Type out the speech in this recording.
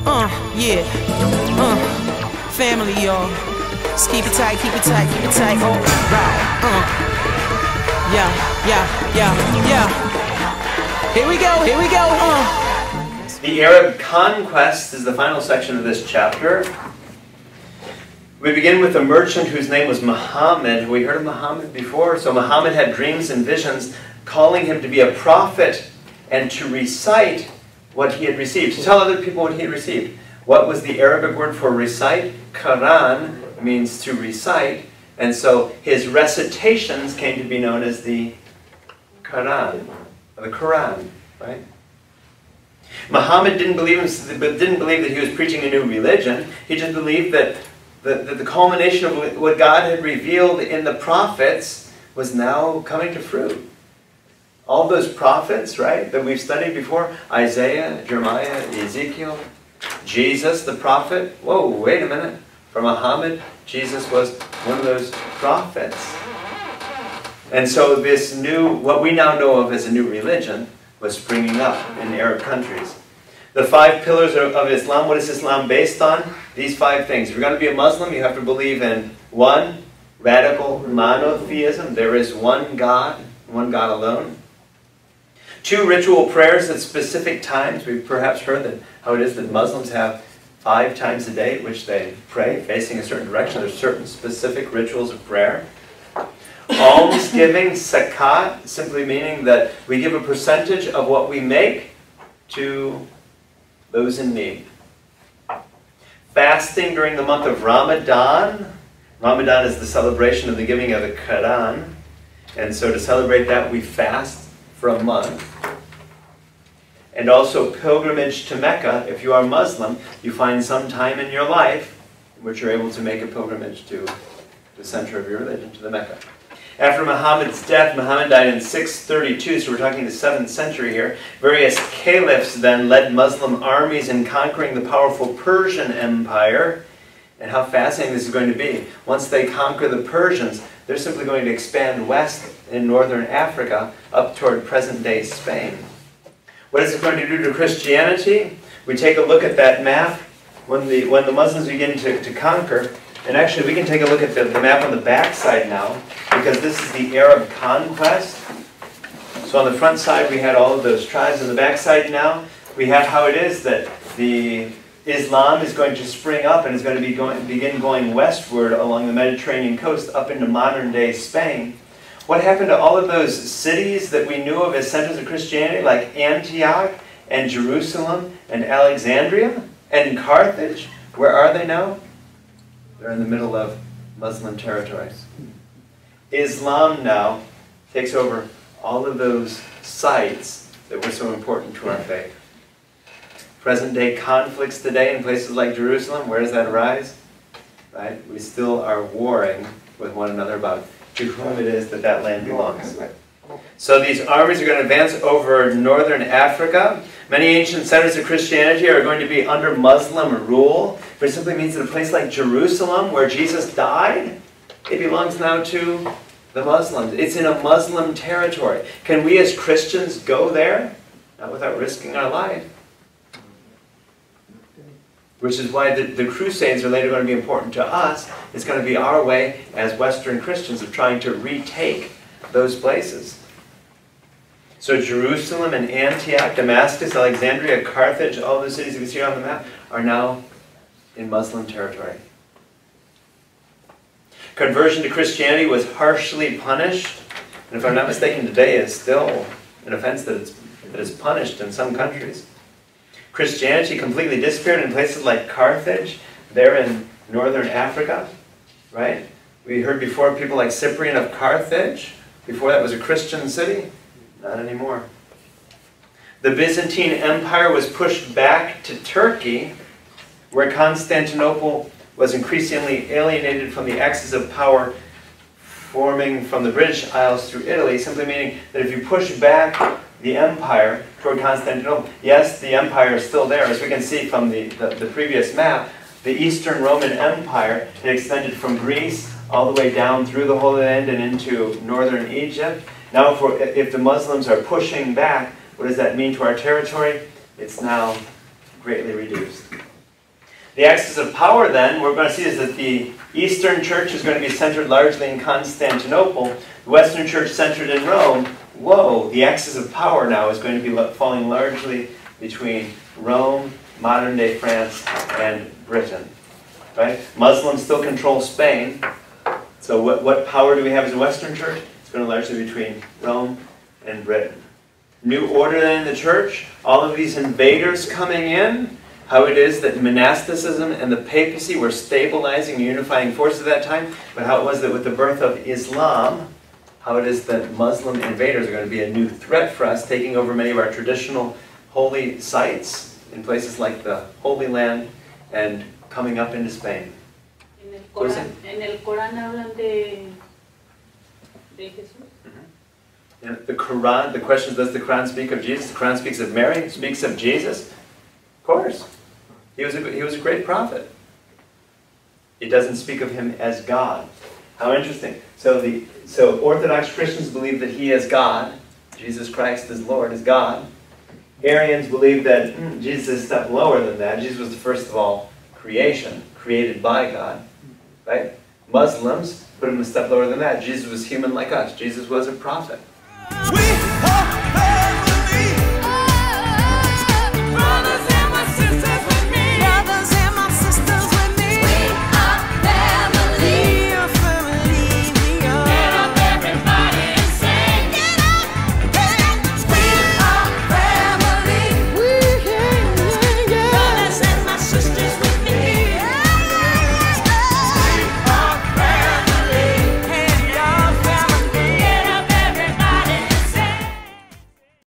Yeah. Family, y'all. Just keep it tight, keep it tight, keep it tight. All right. Yeah. Here we go, here we go. The Arab Conquests is the final section of this chapter. We begin with a merchant whose name was Muhammad. Have we heard of Muhammad before? So Muhammad had dreams and visions calling him to be a prophet and to recite what he had received, to tell other people what he had received. What was the Arabic word for recite? Qur'an means to recite, and so his recitations came to be known as the Qur'an, right? Muhammad didn't believe that he was preaching a new religion. He just believed that the culmination of what God had revealed in the prophets was now coming to fruit. All those prophets, right, that we've studied before, Isaiah, Jeremiah, Ezekiel, Jesus, the prophet. Whoa, wait a minute. For Muhammad, Jesus was one of those prophets. And so this new, what we now know of as a new religion, was springing up in Arab countries. The 5 pillars of Islam, what is Islam based on? These 5 things. If you're going to be a Muslim, you have to believe in 1, radical monotheism. There is one God alone. 2, ritual prayers at specific times. We've perhaps heard that how it is that Muslims have 5 times a day at which they pray, facing a certain direction. There's certain specific rituals of prayer. Almsgiving, zakat, simply meaning that we give a percentage of what we make to those in need. Fasting during the month of Ramadan. Ramadan is the celebration of the giving of the Qur'an. And so to celebrate that, we fast for a month. And also pilgrimage to Mecca. If you are Muslim, you find some time in your life in which you're able to make a pilgrimage to the center of your religion, to the Mecca. After Muhammad's death, Muhammad died in 632, so we're talking the 7th century here. Various caliphs then led Muslim armies in conquering the powerful Persian Empire. And how fascinating this is going to be. Once they conquer the Persians, they're simply going to expand west in northern Africa up toward present-day Spain. What is it going to do to Christianity? We take a look at that map when the Muslims begin to conquer. And actually, we can take a look at the map on the back side now, because this is the Arab Conquest. So on the front side, we had all of those tribes. On the back side now, we have how it is that the Islam is going to spring up and is going to begin going westward along the Mediterranean coast up into modern-day Spain. What happened to all of those cities that we knew of as centers of Christianity, like Antioch and Jerusalem and Alexandria and Carthage? Where are they now? They're in the middle of Muslim territories. Islam now takes over all of those sites that were so important to our faith. Present-day conflicts today in places like Jerusalem, where does that arise? Right? We still are warring with one another about to whom it is that that land belongs. So these armies are going to advance over northern Africa. Many ancient centers of Christianity are going to be under Muslim rule, but it simply means that a place like Jerusalem, where Jesus died, it belongs now to the Muslims. It's in a Muslim territory. Can we as Christians go there? Not without risking our life. Which is why the Crusades are later going to be important to us. It's going to be our way as Western Christians of trying to retake those places. So Jerusalem and Antioch, Damascus, Alexandria, Carthage, all those cities you can see on the map are now in Muslim territory. Conversion to Christianity was harshly punished, and if I'm not mistaken, today is still an offense that is punished in some countries. Christianity completely disappeared in places like Carthage, there in northern Africa, right? We heard before people like Cyprian of Carthage. Before that was a Christian city. Not anymore. The Byzantine Empire was pushed back to Turkey, where Constantinople was increasingly alienated from the axis of power forming from the British Isles through Italy, simply meaning that if you push back the empire toward Constantinople, yes, the empire is still there. As we can see from the previous map, the Eastern Roman Empire had extended from Greece all the way down through the Holy Land and into northern Egypt. Now, if the Muslims are pushing back, what does that mean to our territory? It's now greatly reduced. The axis of power then, we're going to see is that the Eastern Church is going to be centered largely in Constantinople, the Western Church centered in Rome. Whoa, the axis of power now is going to be falling largely between Rome, modern-day France, and Britain. Right? Muslims still control Spain. So what power do we have as a Western Church? It's going to largely be between Rome and Britain. New order then in the church, all of these invaders coming in, how it is that monasticism and the papacy were stabilizing, unifying forces at that time, but how it was that with the birth of Islam, how it is that Muslim invaders are going to be a new threat for us, taking over many of our traditional holy sites in places like the Holy Land and coming up into Spain. En el Corán hablan de Jesús. The Quran, the question is, does the Quran speak of Jesus? The Quran speaks of Mary, it speaks of Jesus. Of course. He was a great prophet. It doesn't speak of him as God. How interesting. So Orthodox Christians believe that he is God. Jesus Christ is Lord, is God. Arians believe that Jesus is a step lower than that. Jesus was the first of all creation, created by God. Right? Muslims put him a step lower than that. Jesus was human like us. Jesus was a prophet.